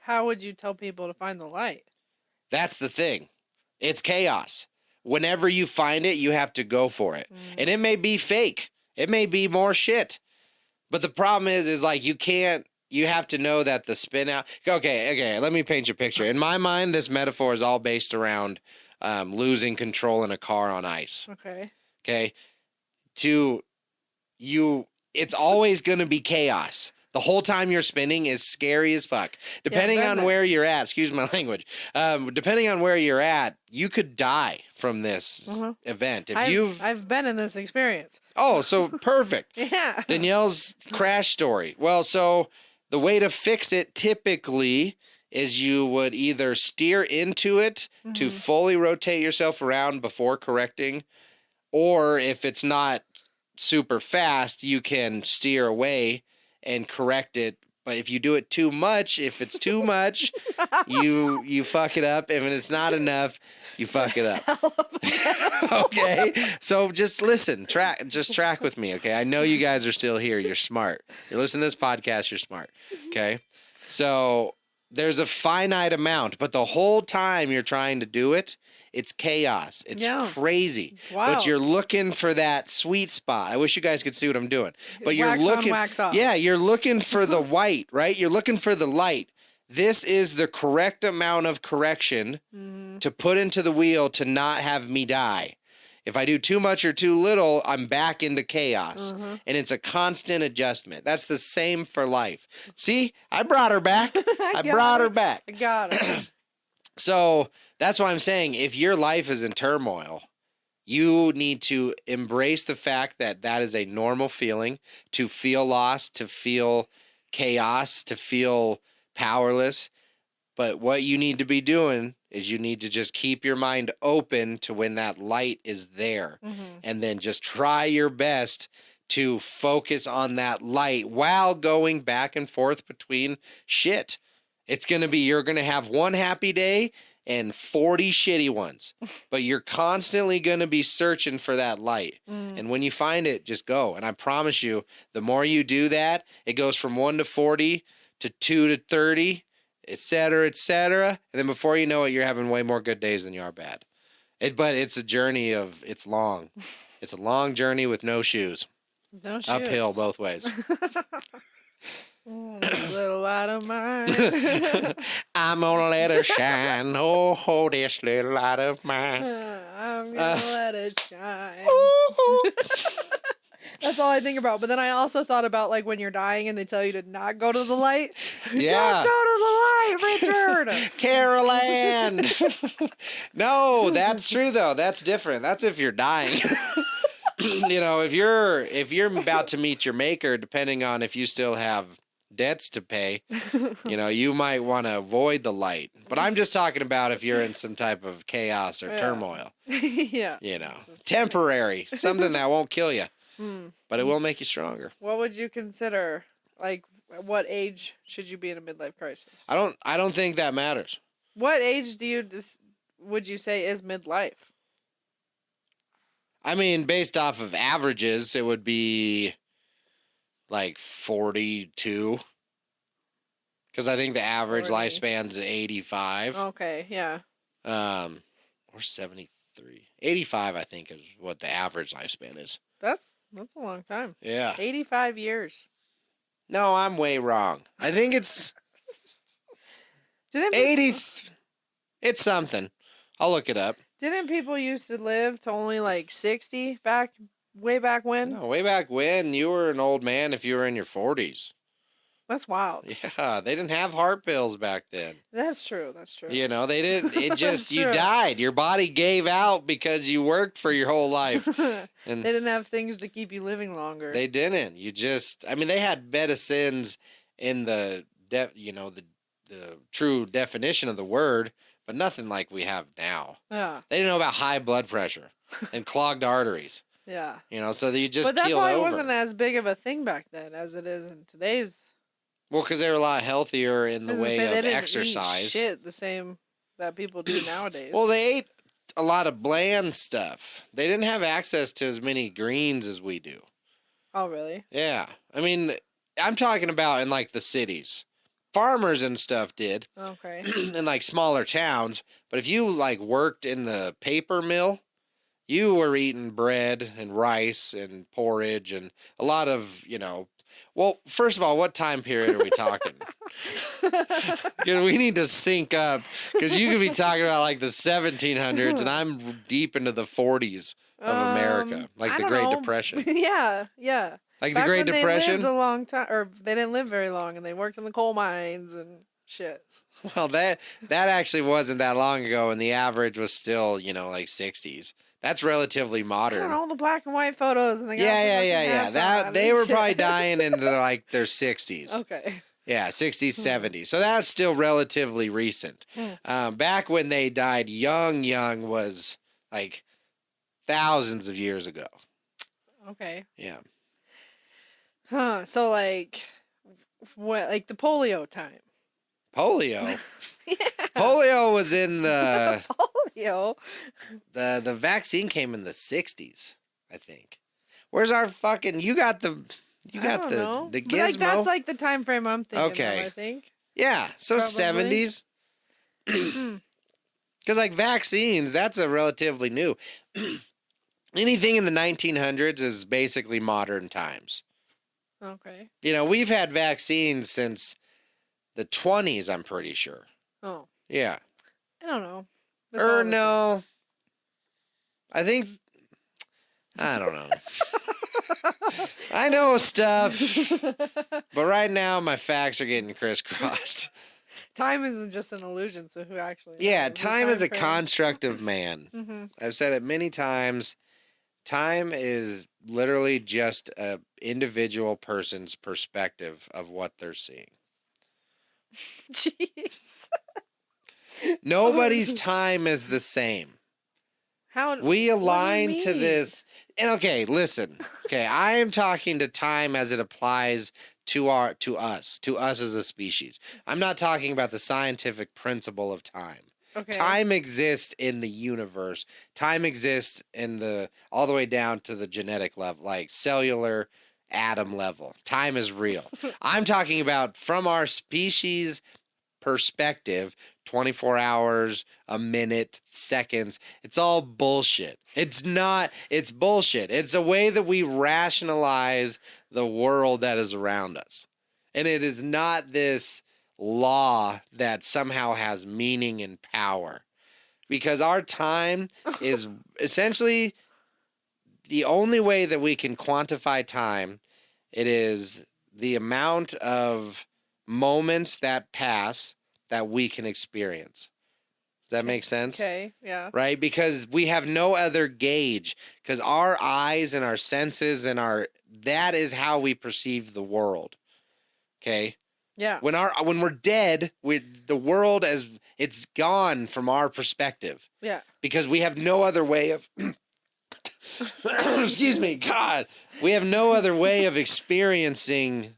[SPEAKER 2] how would you tell people to find the light?
[SPEAKER 1] That's the thing. It's chaos. Whenever you find it, you have to go for it. And it may be fake. It may be more shit. But the problem is like you have to know that the spin out. Okay, let me paint you a picture. In my mind, this metaphor is all based around losing control in a car on ice. Okay. To it's always going to be chaos. The whole time you're spinning is scary as fuck. Depending on where you're at, excuse my language, depending on where you're at, you could die from this event.
[SPEAKER 2] I've been in this experience.
[SPEAKER 1] Oh, so perfect.
[SPEAKER 2] Yeah.
[SPEAKER 1] Danielle's crash story. Well, so the way to fix it typically is you would either steer into it to fully rotate yourself around before correcting, or if it's not super fast, you can steer away and correct it. But if you do it too much, if it's too much, you fuck it up. If it's not enough, you fuck it up. Okay? So just listen, track with me, okay? I know you guys are still here. You're smart. You're listening to this podcast, you're smart. Okay? So there's a finite amount, but the whole time you're trying to do it, it's chaos. It's crazy.
[SPEAKER 2] Wow.
[SPEAKER 1] But you're looking for that sweet spot. I wish you guys could see what I'm doing. But you're
[SPEAKER 2] wax
[SPEAKER 1] looking,
[SPEAKER 2] on, wax off.
[SPEAKER 1] Yeah, you're looking for the white, right? You're looking for the light. This is the correct amount of correction to put into the wheel to not have me die. If I do too much or too little, I'm back into chaos. And it's a constant adjustment. That's the same for life. See, I brought her back. I brought her back.
[SPEAKER 2] I got it.
[SPEAKER 1] So that's why I'm saying if your life is in turmoil, you need to embrace the fact that that is a normal feeling, to feel lost, to feel chaos, to feel powerless. But what you need to be doing is you need to just keep your mind open to when that light is there. And then just try your best to focus on that light while going back and forth between shit. It's going to be, you're going to have one happy day and 40 shitty ones, but you're constantly going to be searching for that light. And when you find it, just go. And I promise you, the more you do that, it goes from 1 to 40 to 2 to 30, et cetera, et cetera. And then before you know it, you're having way more good days than you are bad. But it's a journey it's long. It's a long journey with no shoes.
[SPEAKER 2] No shoes.
[SPEAKER 1] Uphill both ways.
[SPEAKER 2] This little light of mine.
[SPEAKER 1] I'm gonna let it shine. Oh, this little light of mine.
[SPEAKER 2] I'm gonna let it shine. That's all I think about. But then I also thought about like when you're dying and they tell you to not go to the light.
[SPEAKER 1] Yeah.
[SPEAKER 2] Don't go to the light, Richard.
[SPEAKER 1] Carol Ann. No, that's true though. That's different. That's if you're dying. You know, if you're about to meet your maker, depending on if you still have debts to pay, you know, you might want to avoid the light. But I'm just talking about if you're in some type of chaos or turmoil.
[SPEAKER 2] Yeah.
[SPEAKER 1] You know, temporary, something that won't kill you, but it will make you stronger.
[SPEAKER 2] What would you consider, like, what age should you be in a midlife crisis?
[SPEAKER 1] I don't think that matters.
[SPEAKER 2] What age would you say is midlife?
[SPEAKER 1] I mean, based off of averages, it would be like 42. Because I think the average
[SPEAKER 2] 40.
[SPEAKER 1] lifespan's 85.
[SPEAKER 2] Okay, yeah.
[SPEAKER 1] Or 73. 85, I think, is what the average lifespan is.
[SPEAKER 2] That's a long time.
[SPEAKER 1] Yeah.
[SPEAKER 2] 85 years.
[SPEAKER 1] No, I'm way wrong. I think it's 80. It's something. I'll look it up.
[SPEAKER 2] Didn't people used to live to only like 60 way back when?
[SPEAKER 1] No, way back when, you were an old man if you were in your 40s.
[SPEAKER 2] That's wild.
[SPEAKER 1] Yeah, they didn't have heart pills back then.
[SPEAKER 2] That's true. That's true.
[SPEAKER 1] You know, they didn't. It just, you
[SPEAKER 2] true.
[SPEAKER 1] died. Your body gave out because you worked for your whole life. And
[SPEAKER 2] they didn't have things to keep you living longer.
[SPEAKER 1] They didn't. You just, I mean, they had medicines in the true definition of the word, but nothing like we have now.
[SPEAKER 2] Yeah.
[SPEAKER 1] They didn't know about high blood pressure and clogged arteries.
[SPEAKER 2] Yeah.
[SPEAKER 1] You know, so you just
[SPEAKER 2] But that
[SPEAKER 1] keel
[SPEAKER 2] probably
[SPEAKER 1] over.
[SPEAKER 2] wasn't as big of a thing back then as it is in today's.
[SPEAKER 1] Well, because they were a lot healthier in the way of
[SPEAKER 2] they didn't
[SPEAKER 1] exercise.
[SPEAKER 2] Eat shit the same that people do nowadays.
[SPEAKER 1] Well, they ate a lot of bland stuff. They didn't have access to as many greens as we do.
[SPEAKER 2] Oh, really?
[SPEAKER 1] Yeah. I mean, I'm talking about in like the cities. Farmers and stuff did.
[SPEAKER 2] Okay.
[SPEAKER 1] In like smaller towns. But if you like worked in the paper mill, you were eating bread and rice and porridge and a lot of, you know. Well, first of all, what time period are we talking? We need to sync up because you could be talking about like the 1700s and I'm deep into the 40s of America, like the Great Depression.
[SPEAKER 2] Yeah, yeah.
[SPEAKER 1] Like
[SPEAKER 2] Back
[SPEAKER 1] the Great
[SPEAKER 2] when
[SPEAKER 1] Depression?
[SPEAKER 2] They lived a long time, or they didn't live very long, and they worked in the coal mines and shit.
[SPEAKER 1] Well, that actually wasn't that long ago, and the average was still, like 60s. That's relatively
[SPEAKER 2] I don't
[SPEAKER 1] modern.
[SPEAKER 2] know, the black and white photos, and they got
[SPEAKER 1] Yeah. That they were probably dying in their 60s.
[SPEAKER 2] Okay.
[SPEAKER 1] Yeah, 60s, 70s. So that's still relatively recent. Back when they died young was like thousands of years ago.
[SPEAKER 2] Okay.
[SPEAKER 1] Yeah.
[SPEAKER 2] Huh. So what? Like the polio time.
[SPEAKER 1] Polio.
[SPEAKER 2] Yeah.
[SPEAKER 1] Polio was in the
[SPEAKER 2] Polio.
[SPEAKER 1] the vaccine came in the 60s, I think. Where's our fucking? You got the
[SPEAKER 2] know.
[SPEAKER 1] the
[SPEAKER 2] But,
[SPEAKER 1] gizmo.
[SPEAKER 2] that's like the time frame I'm thinking
[SPEAKER 1] Okay.
[SPEAKER 2] of, I think.
[SPEAKER 1] Yeah, so
[SPEAKER 2] Probably.
[SPEAKER 1] 70s. Because vaccines, that's a relatively new. Anything in the 1900s is basically modern times.
[SPEAKER 2] Okay.
[SPEAKER 1] We've had vaccines since the 20s, I'm pretty sure.
[SPEAKER 2] Oh.
[SPEAKER 1] Yeah.
[SPEAKER 2] I don't know.
[SPEAKER 1] Or no. I think. I don't know. I know stuff. But right now, my facts are getting crisscrossed.
[SPEAKER 2] Time isn't just an illusion, so who actually knows?
[SPEAKER 1] Yeah,
[SPEAKER 2] The
[SPEAKER 1] time is a
[SPEAKER 2] frame.
[SPEAKER 1] construct of man.
[SPEAKER 2] Mm-hmm.
[SPEAKER 1] I've said it many times. Time is literally just a individual person's perspective of what they're seeing.
[SPEAKER 2] Jeez.
[SPEAKER 1] Nobody's time is the same.
[SPEAKER 2] How
[SPEAKER 1] we align
[SPEAKER 2] what do you
[SPEAKER 1] to
[SPEAKER 2] mean?
[SPEAKER 1] this. And okay, listen. Okay, I am talking to time as it applies to us as a species. I'm not talking about the scientific principle of time.
[SPEAKER 2] Okay.
[SPEAKER 1] Time exists in the universe. Time exists in all the way down to the genetic level, like cellular atom level. Time is real. I'm talking about from our species perspective, 24 hours, a minute, seconds. It's all bullshit. It's bullshit. It's a way that we rationalize the world that is around us. And it is not this law that somehow has meaning and power. Because our time is essentially the only way that we can quantify time. It is the amount of moments that pass that we can experience. Does that make sense?
[SPEAKER 2] Okay, yeah.
[SPEAKER 1] Right? Because we have no other gauge. Because our eyes and our senses and that is how we perceive the world. Okay?
[SPEAKER 2] Yeah.
[SPEAKER 1] When we're dead, the world it's gone from our perspective.
[SPEAKER 2] Yeah.
[SPEAKER 1] Because we have no other way of excuse me, God. We have no other way of experiencing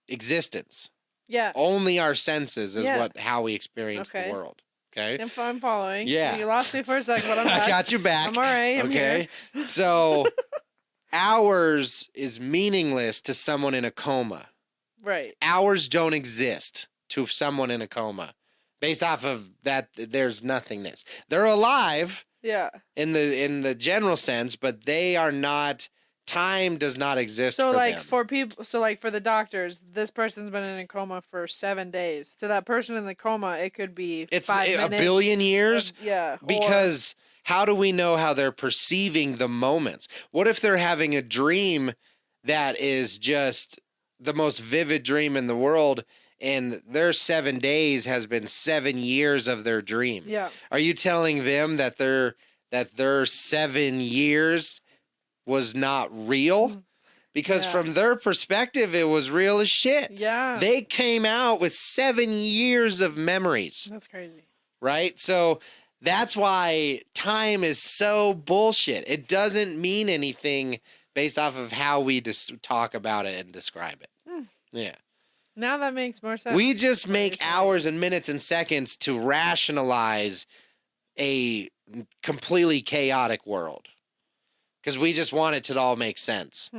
[SPEAKER 1] existence.
[SPEAKER 2] Yeah.
[SPEAKER 1] Only our senses is how we experience the world. Okay.
[SPEAKER 2] I'm following.
[SPEAKER 1] Yeah.
[SPEAKER 2] You lost me for a second, but I'm back.
[SPEAKER 1] I got you back.
[SPEAKER 2] I'm all right.
[SPEAKER 1] Okay. So hours is meaningless to someone in a coma.
[SPEAKER 2] Right.
[SPEAKER 1] Hours don't exist to someone in a coma. Based off of that, there's nothingness. They're alive.
[SPEAKER 2] Yeah.
[SPEAKER 1] In the general sense, but they are not. Time does not exist.
[SPEAKER 2] So
[SPEAKER 1] for
[SPEAKER 2] like
[SPEAKER 1] them.
[SPEAKER 2] for people, so like for the doctors, this person's been in a coma for 7 days. To that person in the coma, it could be 5 minutes.
[SPEAKER 1] A billion years.
[SPEAKER 2] Yeah.
[SPEAKER 1] Because how do we know how they're perceiving the moments? What if they're having a dream that is just the most vivid dream in the world, and their 7 days has been 7 years of their dream?
[SPEAKER 2] Yeah.
[SPEAKER 1] Are you telling them that their 7 years was not real? Because from their perspective, it was real as shit.
[SPEAKER 2] Yeah.
[SPEAKER 1] They came out with 7 years of memories.
[SPEAKER 2] That's crazy.
[SPEAKER 1] Right? So that's why time is so bullshit. It doesn't mean anything based off of how we talk about it and describe it. Yeah.
[SPEAKER 2] Now that makes more sense.
[SPEAKER 1] We just make hours and minutes and seconds to rationalize a completely chaotic world. Because we just want it to all make sense.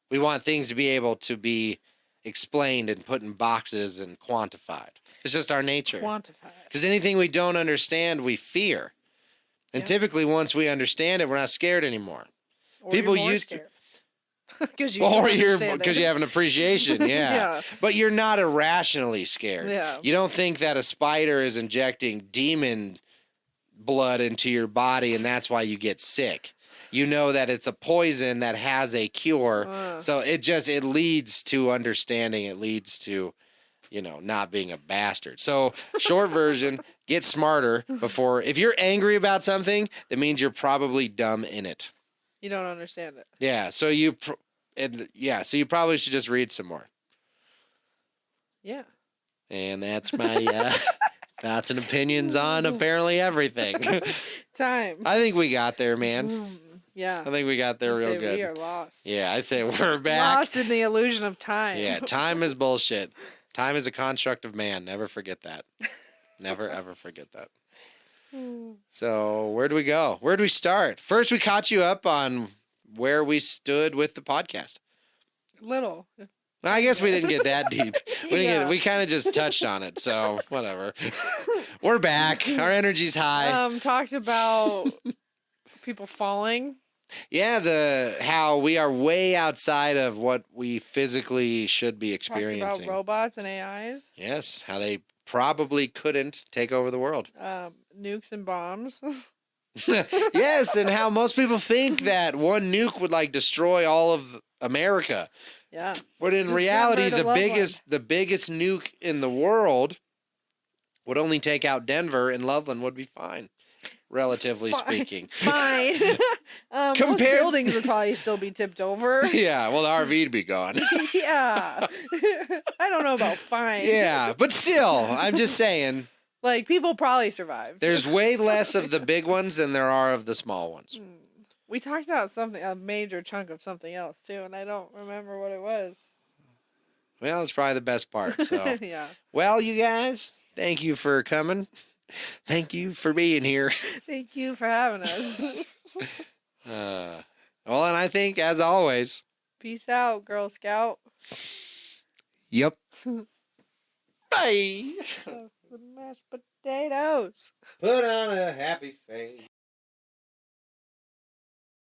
[SPEAKER 1] We want things to be able to be explained and put in boxes and quantified. It's just our nature.
[SPEAKER 2] Quantified.
[SPEAKER 1] Because anything we don't understand, we fear. And typically, once we understand it, we're not scared anymore.
[SPEAKER 2] Or
[SPEAKER 1] people
[SPEAKER 2] you're more
[SPEAKER 1] use
[SPEAKER 2] scared. Because you
[SPEAKER 1] have an appreciation, yeah. But you're not irrationally scared.
[SPEAKER 2] Yeah.
[SPEAKER 1] You don't think that a spider is injecting demon blood into your body and that's why you get sick. you know that it's a poison that has a cure. So it leads to understanding. It leads to, not being a bastard. So short version, get smarter before, if you're angry about something, that means you're probably dumb in it.
[SPEAKER 2] You don't understand it.
[SPEAKER 1] Yeah. So you probably should just read some more.
[SPEAKER 2] Yeah.
[SPEAKER 1] And that's my thoughts and opinions on apparently everything.
[SPEAKER 2] Time.
[SPEAKER 1] I think we got there, man.
[SPEAKER 2] Yeah.
[SPEAKER 1] I think we got there real good.
[SPEAKER 2] We are lost.
[SPEAKER 1] Yeah, I say we're back.
[SPEAKER 2] Lost in the illusion of time.
[SPEAKER 1] Yeah, time is bullshit. Time is a construct of man. Never forget that. Never, ever forget that. So where do we go? Where do we start? First, we caught you up on where we stood with the podcast.
[SPEAKER 2] Little.
[SPEAKER 1] I guess we didn't get that deep. We kind of just touched on it, so whatever. We're back. Our energy's high.
[SPEAKER 2] Talked about people falling.
[SPEAKER 1] Yeah, how we are way outside of what we physically should be experiencing.
[SPEAKER 2] Talked about robots and AIs.
[SPEAKER 1] Yes, how they probably couldn't take over the world.
[SPEAKER 2] Nukes and bombs.
[SPEAKER 1] Yes, and how most people think that one nuke would destroy all of America.
[SPEAKER 2] Yeah.
[SPEAKER 1] But in reality, the biggest nuke in the world would only take out Denver, and Loveland would be fine, relatively speaking.
[SPEAKER 2] Fine. Most buildings would probably still be tipped over.
[SPEAKER 1] Yeah, well, the RV'd be gone.
[SPEAKER 2] Yeah. I don't know about fine.
[SPEAKER 1] Yeah, but still, I'm just saying.
[SPEAKER 2] People probably survived.
[SPEAKER 1] There's way less of the big ones than there are of the small ones.
[SPEAKER 2] We talked about a major chunk of something else too, and I don't remember what it was.
[SPEAKER 1] Well, it's probably the best part. So,
[SPEAKER 2] yeah.
[SPEAKER 1] Well, you guys, thank you for coming. Thank you for being here.
[SPEAKER 2] Thank you for having us.
[SPEAKER 1] Well, and I think, as always,
[SPEAKER 2] peace out, Girl Scout.
[SPEAKER 1] Yep. Bye.
[SPEAKER 2] The mashed potatoes.
[SPEAKER 1] Put on a happy face.